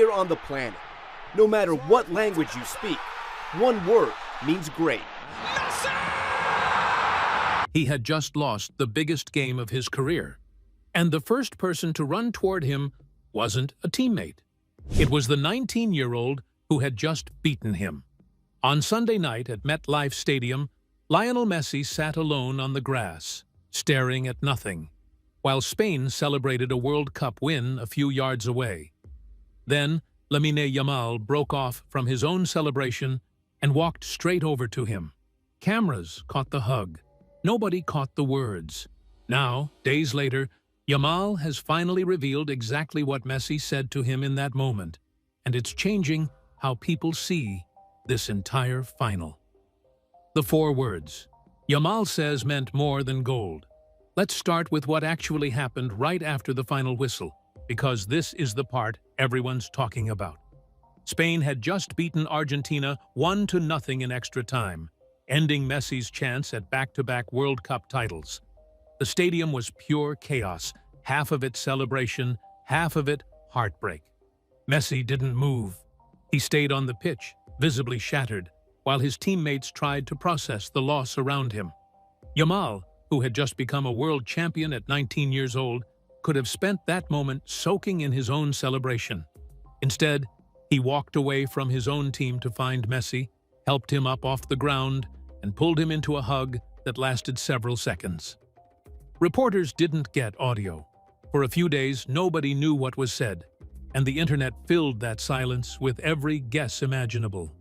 anywhere on the planet. No matter what language you speak, one word means great. He had just lost the biggest game of his career, and the first person to run toward him wasn't a teammate. It was the 19-year-old who had just beaten him. On Sunday night at MetLife Stadium, Lionel Messi sat alone on the grass, staring at nothing, while Spain celebrated a World Cup win a few yards away. Then, Lamine Yamal broke off from his own celebration and walked straight over to him. Cameras caught the hug. Nobody caught the words. Now, days later, Yamal has finally revealed exactly what Messi said to him in that moment, and it's changing how people see this entire final. The 4 words Yamal says meant more than gold. Let's start with what actually happened right after the final whistle, because this is the part everyone's talking about. Spain had just beaten Argentina 1-0 in extra time, ending Messi's chance at back-to-back World Cup titles. The stadium was pure chaos, half of it celebration, half of it heartbreak. Messi didn't move. He stayed on the pitch, visibly shattered, while his teammates tried to process the loss around him. Yamal, who had just become a world champion at 19 years old, could have spent that moment soaking in his own celebration. Instead, he walked away from his own team to find Messi, helped him up off the ground, and pulled him into a hug that lasted several seconds. Reporters didn't get audio. For a few days, nobody knew what was said, and the internet filled that silence with every guess imaginable.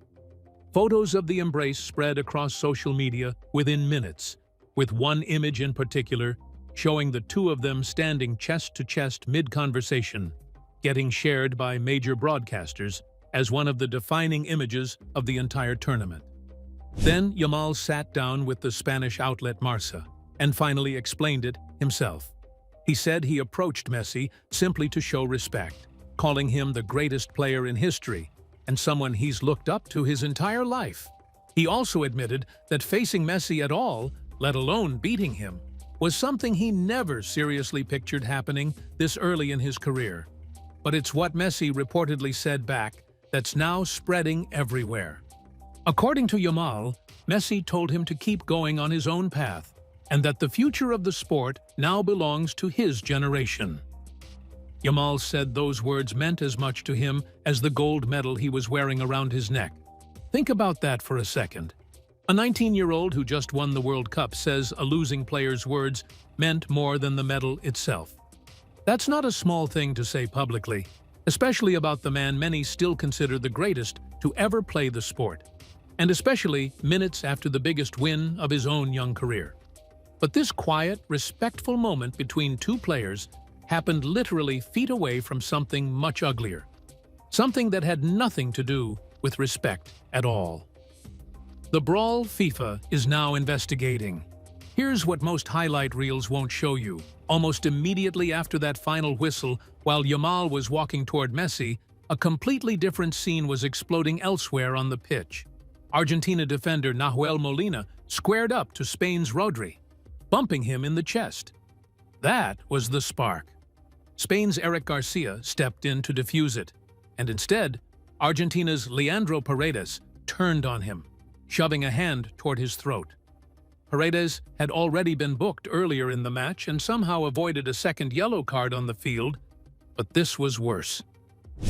Photos of the embrace spread across social media within minutes, with one image in particular showing the two of them standing chest to chest mid-conversation, getting shared by major broadcasters as one of the defining images of the entire tournament. Then Yamal sat down with the Spanish outlet Marca and finally explained it himself. He said he approached Messi simply to show respect, calling him the greatest player in history and someone he's looked up to his entire life. He also admitted that facing Messi at all, let alone beating him, was something he never seriously pictured happening this early in his career. But it's what Messi reportedly said back that's now spreading everywhere. According to Yamal, Messi told him to keep going on his own path, and that the future of the sport now belongs to his generation. Yamal said those words meant as much to him as the gold medal he was wearing around his neck. Think about that for a second. A 19-year-old who just won the World Cup says a losing player's words meant more than the medal itself. That's not a small thing to say publicly, especially about the man many still consider the greatest to ever play the sport, and especially minutes after the biggest win of his own young career. But this quiet, respectful moment between two players happened literally feet away from something much uglier, something that had nothing to do with respect at all. The brawl FIFA is now investigating. Here's what most highlight reels won't show you. Almost immediately after that final whistle, while Yamal was walking toward Messi, a completely different scene was exploding elsewhere on the pitch. Argentina defender Nahuel Molina squared up to Spain's Rodri, bumping him in the chest. That was the spark. Spain's Eric Garcia stepped in to defuse it, and instead, Argentina's Leandro Paredes turned on him, shoving a hand toward his throat. Paredes had already been booked earlier in the match and somehow avoided a second yellow card on the field, but this was worse.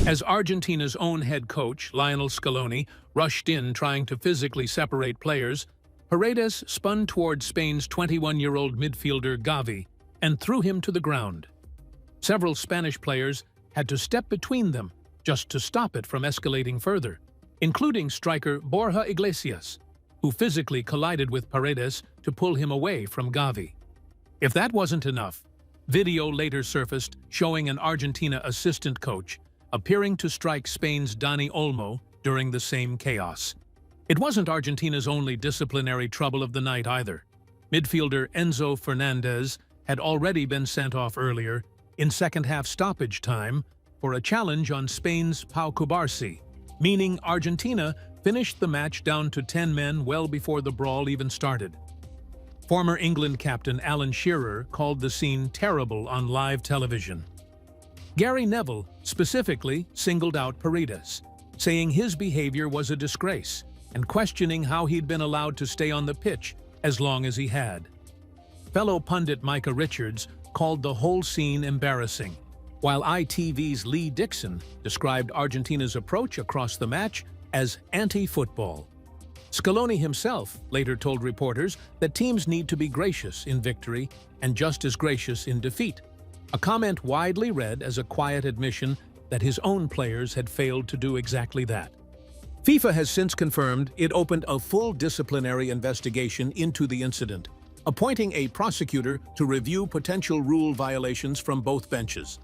As Argentina's own head coach, Lionel Scaloni, rushed in trying to physically separate players, Paredes spun toward Spain's 21-year-old midfielder Gavi and threw him to the ground. Several Spanish players had to step between them just to stop it from escalating further, including striker Borja Iglesias, who physically collided with Paredes to pull him away from Gavi. If that wasn't enough, video later surfaced showing an Argentina assistant coach appearing to strike Spain's Dani Olmo during the same chaos. It wasn't Argentina's only disciplinary trouble of the night either. Midfielder Enzo Fernandez had already been sent off earlier, in second-half stoppage time, for a challenge on Spain's Pau Cubarsí, meaning Argentina finished the match down to 10 men well before the brawl even started. Former England captain Alan Shearer called the scene terrible on live television. Gary Neville specifically singled out Paredes, saying his behavior was a disgrace and questioning how he'd been allowed to stay on the pitch as long as he had. Fellow pundit Micah Richards called the whole scene embarrassing, while ITV's Lee Dixon described Argentina's approach across the match as anti-football. Scaloni himself later told reporters that teams need to be gracious in victory and just as gracious in defeat, a comment widely read as a quiet admission that his own players had failed to do exactly that. FIFA has since confirmed it opened a full disciplinary investigation into the incident, appointing a prosecutor to review potential rule violations from both benches.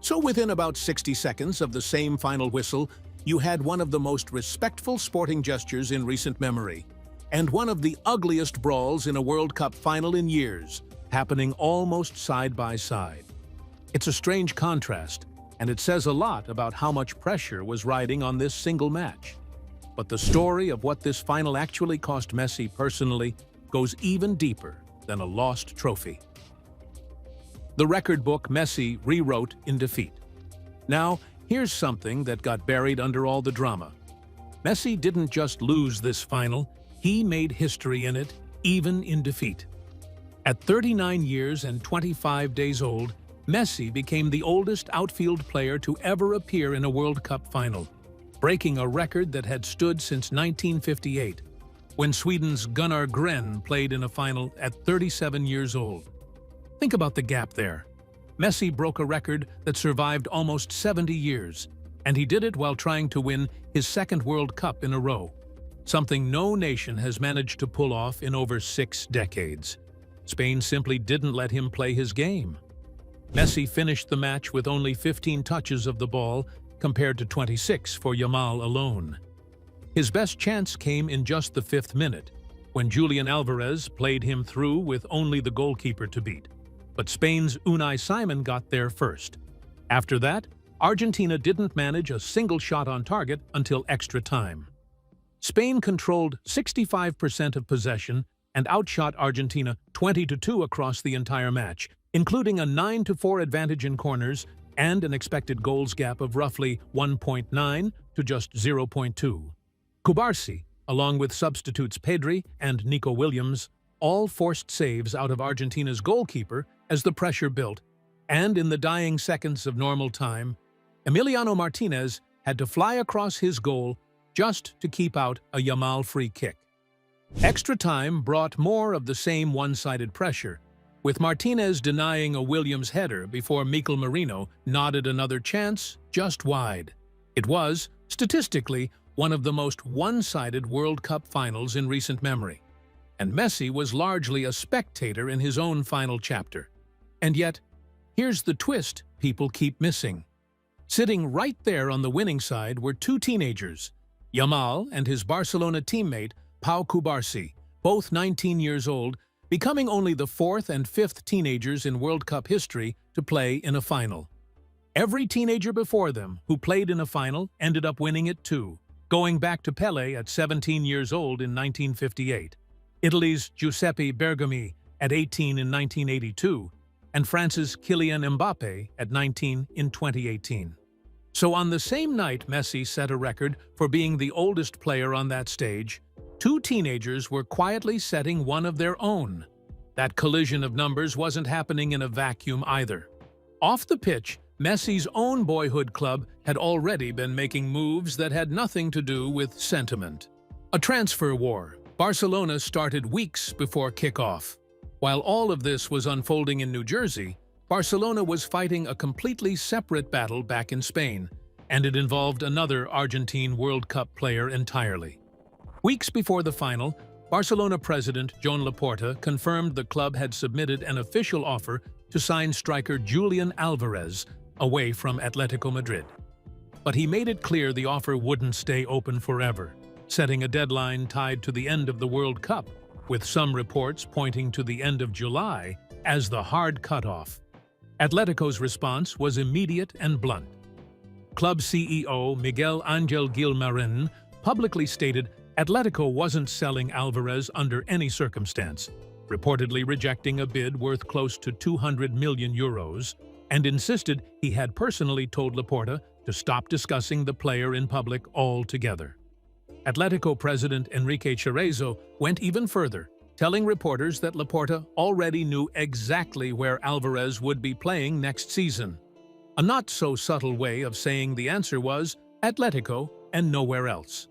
So within about 60 seconds of the same final whistle, you had one of the most respectful sporting gestures in recent memory, and one of the ugliest brawls in a World Cup final in years, happening almost side by side. It's a strange contrast, and it says a lot about how much pressure was riding on this single match. But the story of what this final actually cost Messi personally goes even deeper than a lost trophy. The record book Messi rewrote in defeat. Now, here's something that got buried under all the drama. Messi didn't just lose this final, he made history in it, even in defeat. At 39 years and 25 days old, Messi became the oldest outfield player to ever appear in a World Cup final, breaking a record that had stood since 1958, when Sweden's Gunnar Gren played in a final at 37 years old. Think about the gap there. Messi broke a record that survived almost 70 years, and he did it while trying to win his second World Cup in a row, something no nation has managed to pull off in over 6 decades. Spain simply didn't let him play his game. Messi finished the match with only 15 touches of the ball, compared to 26 for Yamal alone. His best chance came in just the 5th minute, when Julian Alvarez played him through with only the goalkeeper to beat. But Spain's Unai Simon got there first. After that, Argentina didn't manage a single shot on target until extra time. Spain controlled 65% of possession and outshot Argentina 20-2 across the entire match, including a 9-4 advantage in corners and an expected goals gap of roughly 1.9 to just 0.2. Cubarsí, along with substitutes Pedri and Nico Williams, all forced saves out of Argentina's goalkeeper as the pressure built, and in the dying seconds of normal time, Emiliano Martinez had to fly across his goal just to keep out a Yamal free kick. Extra time brought more of the same one-sided pressure, with Martinez denying a Williams header before Mikel Merino nodded another chance just wide. It was, statistically, one of the most one-sided World Cup finals in recent memory, and Messi was largely a spectator in his own final chapter. And yet, here's the twist people keep missing. Sitting right there on the winning side were 2 teenagers, Yamal and his Barcelona teammate Pau Cubarsí, both 19 years old, becoming only the 4th and 5th teenagers in World Cup history to play in a final. Every teenager before them who played in a final ended up winning it too, going back to Pelé at 17 years old in 1958, Italy's Giuseppe Bergomi at 18 in 1982, and France's Kylian Mbappé at 19 in 2018. So on the same night Messi set a record for being the oldest player on that stage, 2 teenagers were quietly setting one of their own. That collision of numbers wasn't happening in a vacuum either. Off the pitch, Messi's own boyhood club had already been making moves that had nothing to do with sentiment. A transfer war. Barcelona started weeks before kickoff. While all of this was unfolding in New Jersey, Barcelona was fighting a completely separate battle back in Spain, and it involved another Argentine World Cup player entirely. Weeks before the final, Barcelona president Joan Laporta confirmed the club had submitted an official offer to sign striker Julian Alvarez away from Atletico Madrid. But he made it clear the offer wouldn't stay open forever, setting a deadline tied to the end of the World Cup, with some reports pointing to the end of July as the hard cutoff. Atletico's response was immediate and blunt. Club CEO Miguel Ángel Gilmarín publicly stated Atletico wasn't selling Alvarez under any circumstance, reportedly rejecting a bid worth close to 200 million euros, and insisted he had personally told Laporta to stop discussing the player in public altogether. Atletico president Enrique Cerezo went even further, telling reporters that Laporta already knew exactly where Alvarez would be playing next season. A not-so-subtle way of saying the answer was Atletico and nowhere else.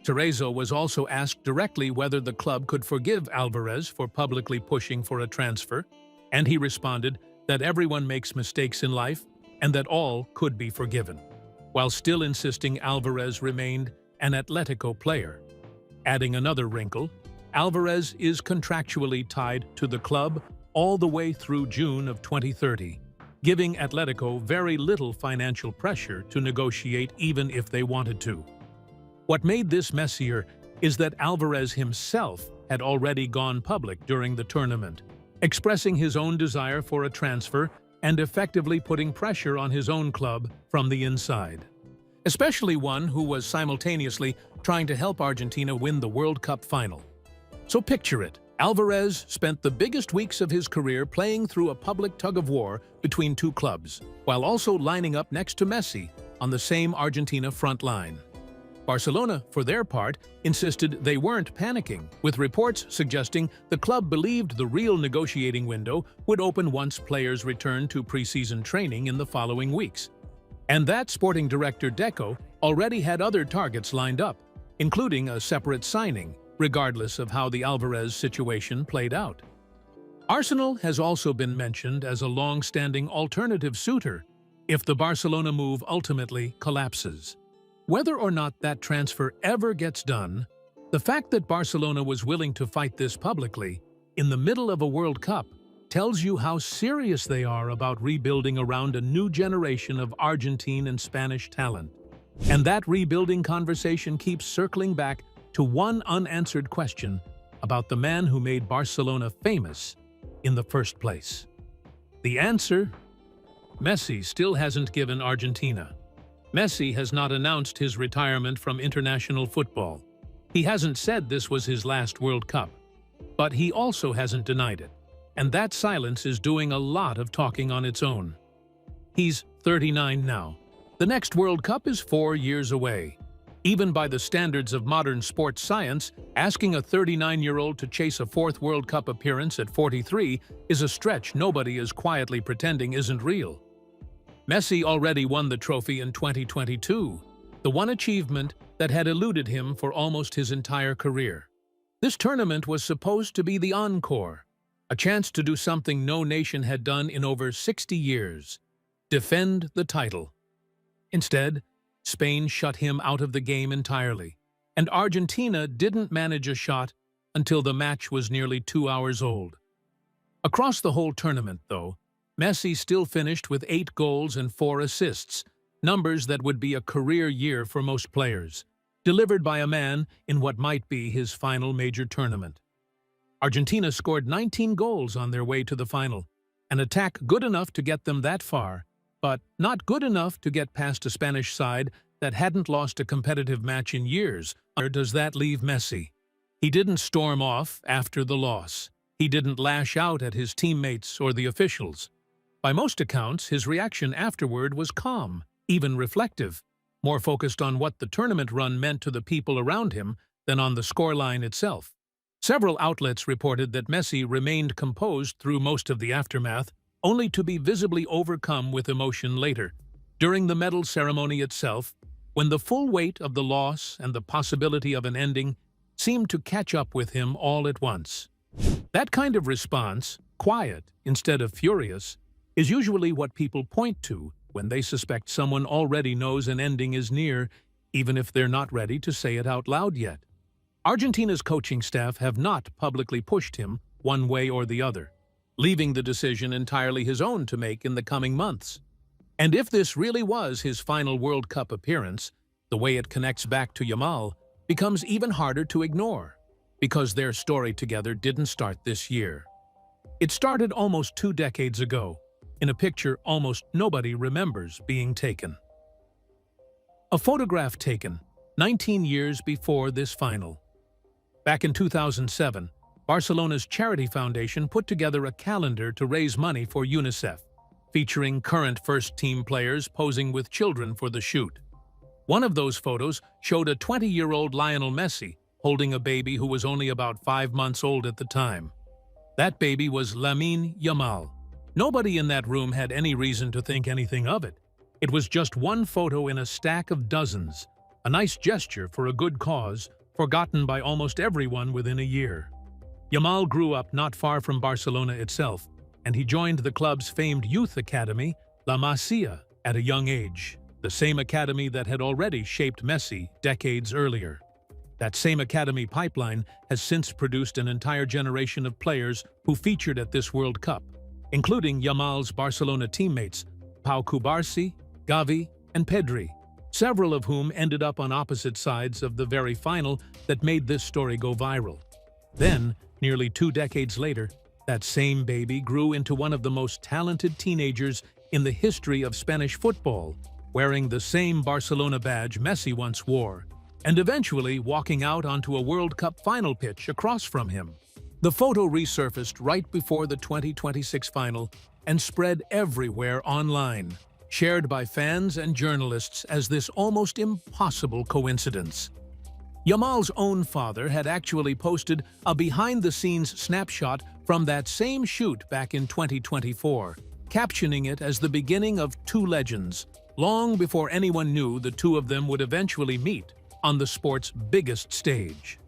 Cerezo was also asked directly whether the club could forgive Alvarez for publicly pushing for a transfer, and he responded that everyone makes mistakes in life and that all could be forgiven, while still insisting Alvarez remained an Atletico player. Adding another wrinkle, Alvarez is contractually tied to the club all the way through June of 2030, giving Atletico very little financial pressure to negotiate even if they wanted to. What made this messier is that Alvarez himself had already gone public during the tournament, expressing his own desire for a transfer and effectively putting pressure on his own club from the inside. Especially one who was simultaneously trying to help Argentina win the World Cup final. So picture it. Alvarez spent the biggest weeks of his career playing through a public tug-of-war between two clubs, while also lining up next to Messi on the same Argentina front line. Barcelona, for their part, insisted they weren't panicking, with reports suggesting the club believed the real negotiating window would open once players returned to preseason training in the following weeks. And that sporting director Deco already had other targets lined up, including a separate signing, regardless of how the Alvarez situation played out. Arsenal has also been mentioned as a long-standing alternative suitor if the Barcelona move ultimately collapses. Whether or not that transfer ever gets done, the fact that Barcelona was willing to fight this publicly, in the middle of a World Cup, tells you how serious they are about rebuilding around a new generation of Argentine and Spanish talent. And that rebuilding conversation keeps circling back to one unanswered question about the man who made Barcelona famous in the first place. The answer? Messi still hasn't given Argentina. Messi has not announced his retirement from international football. He hasn't said this was his last World Cup, but he also hasn't denied it, and that silence is doing a lot of talking on its own. He's 39 now. The next World Cup is 4 years away. Even by the standards of modern sports science, asking a 39-year-old to chase a fourth World Cup appearance at 43 is a stretch nobody is quietly pretending isn't real. Messi already won the trophy in 2022, the one achievement that had eluded him for almost his entire career. This tournament was supposed to be the encore, a chance to do something no nation had done in over 60 years, defend the title. Instead, Spain shut him out of the game entirely, and Argentina didn't manage a shot until the match was nearly 2 hours old. Across the whole tournament, though, Messi still finished with 8 goals and 4 assists, numbers that would be a career year for most players, delivered by a man in what might be his final major tournament. Argentina scored 19 goals on their way to the final, an attack good enough to get them that far, but not good enough to get past a Spanish side that hadn't lost a competitive match in years. Where does that leave Messi? He didn't storm off after the loss. He didn't lash out at his teammates or the officials. By most accounts, his reaction afterward was calm, even reflective, more focused on what the tournament run meant to the people around him than on the scoreline itself. Several outlets reported that Messi remained composed through most of the aftermath, only to be visibly overcome with emotion later, during the medal ceremony itself, when the full weight of the loss and the possibility of an ending seemed to catch up with him all at once. That kind of response, quiet instead of furious, is usually what people point to when they suspect someone already knows an ending is near, even if they're not ready to say it out loud yet. Argentina's coaching staff have not publicly pushed him one way or the other, leaving the decision entirely his own to make in the coming months. And if this really was his final World Cup appearance, the way it connects back to Yamal becomes even harder to ignore, because their story together didn't start this year. It started almost 2 decades ago, in a picture almost nobody remembers being taken. A photograph taken 19 years before this final. Back in 2007, Barcelona's charity foundation put together a calendar to raise money for UNICEF. featuring current first-team players posing with children for the shoot. One of those photos showed a 20-year-old Lionel Messi holding a baby who was only about 5 months old at the time. That baby was Lamine Yamal. Nobody in that room had any reason to think anything of it. It was just one photo in a stack of dozens, a nice gesture for a good cause, forgotten by almost everyone within a year. Yamal grew up not far from Barcelona itself, and he joined the club's famed youth academy, La Masia, at a young age, the same academy that had already shaped Messi decades earlier. That same academy pipeline has since produced an entire generation of players who featured at this World Cup, including Yamal's Barcelona teammates, Pau Cubarsí, Gavi, and Pedri, several of whom ended up on opposite sides of the very final that made this story go viral. Then, nearly 2 decades later, that same baby grew into one of the most talented teenagers in the history of Spanish football, wearing the same Barcelona badge Messi once wore, and eventually walking out onto a World Cup final pitch across from him. The photo resurfaced right before the 2026 final and spread everywhere online, shared by fans and journalists as this almost impossible coincidence. Yamal's own father had actually posted a behind-the-scenes snapshot from that same shoot back in 2024, captioning it as the beginning of two legends, long before anyone knew the two of them would eventually meet on the sport's biggest stage.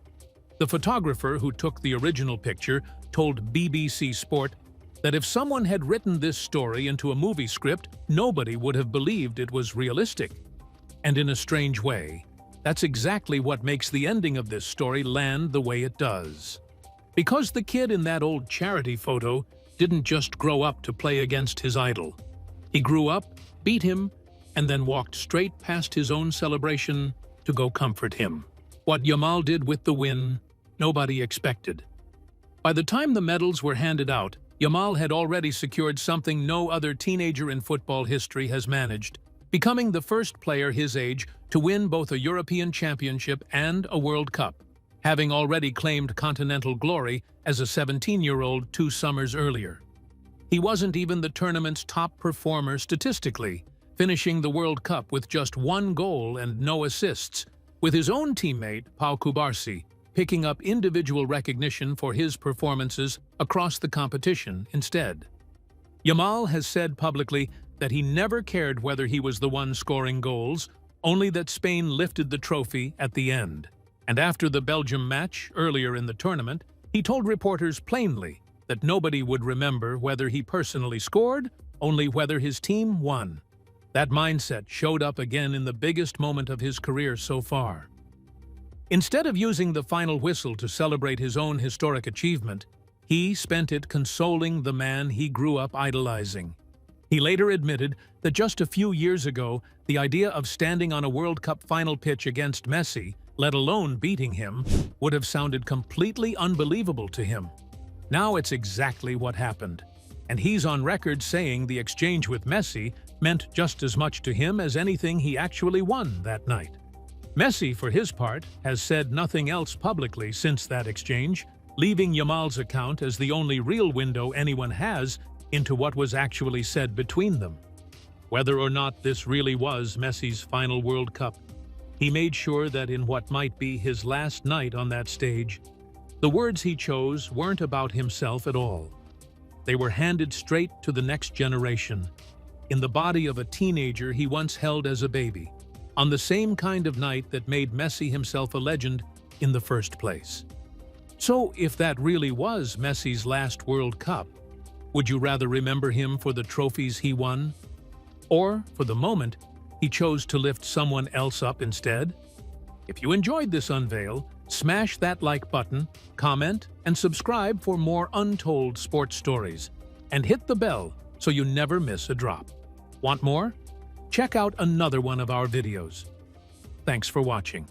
The photographer who took the original picture told BBC Sport that if someone had written this story into a movie script, nobody would have believed it was realistic. And in a strange way, that's exactly what makes the ending of this story land the way it does. Because the kid in that old charity photo didn't just grow up to play against his idol. He grew up, beat him, and then walked straight past his own celebration to go comfort him. What Yamal did with the win, nobody expected. By the time the medals were handed out, Yamal had already secured something no other teenager in football history has managed, becoming the first player his age to win both a European Championship and a World Cup, having already claimed continental glory as a 17-year-old 2 summers earlier. He wasn't even the tournament's top performer statistically, finishing the World Cup with just 1 goal and no assists, with his own teammate, Pau Cubarsí, picking up individual recognition for his performances across the competition instead. Yamal has said publicly that he never cared whether he was the one scoring goals, only that Spain lifted the trophy at the end. And after the Belgium match earlier in the tournament, he told reporters plainly that nobody would remember whether he personally scored, only whether his team won. That mindset showed up again in the biggest moment of his career so far. Instead of using the final whistle to celebrate his own historic achievement, he spent it consoling the man he grew up idolizing. He later admitted that just a few years ago, the idea of standing on a World Cup final pitch against Messi, let alone beating him, would have sounded completely unbelievable to him. Now it's exactly what happened, and he's on record saying the exchange with Messi meant just as much to him as anything he actually won that night. Messi, for his part, has said nothing else publicly since that exchange, leaving Yamal's account as the only real window anyone has into what was actually said between them. Whether or not this really was Messi's final World Cup, he made sure that in what might be his last night on that stage, the words he chose weren't about himself at all. They were handed straight to the next generation, in the body of a teenager he once held as a baby, on the same kind of night that made Messi himself a legend in the first place. So, if that really was Messi's last World Cup, would you rather remember him for the trophies he won? Or, for the moment, he chose to lift someone else up instead? If you enjoyed this unveil, smash that like button, comment, and subscribe for more untold sports stories. And hit the bell so you never miss a drop. Want more? Check out another one of our videos. Thanks for watching.